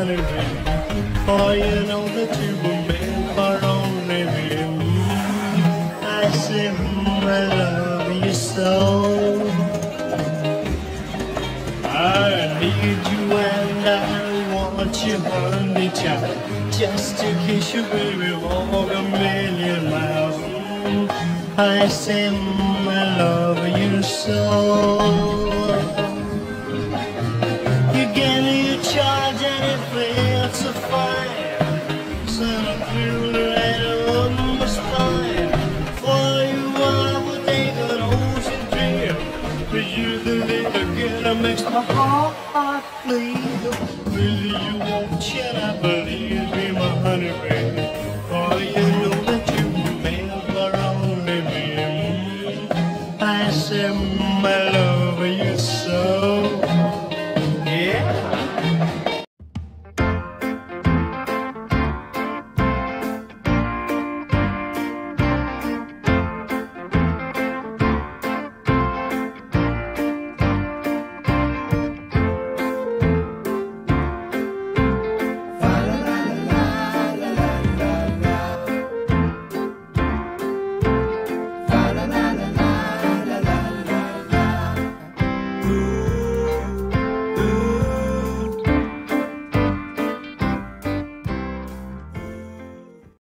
honeybee. For you know that you were meant for only me. I say, I love you so. I need you and I want you, honey child, just to kiss you, baby, walk a million miles. I say, I love you so. You gave me a charge and it felt so fine. Sent a thrill right up my spine. For you I would take an ocean trip. But you're the little girl that makes my heart bleed. Really you won't shut up, believe me, my honey baby. For you know that you were made for only me. I said,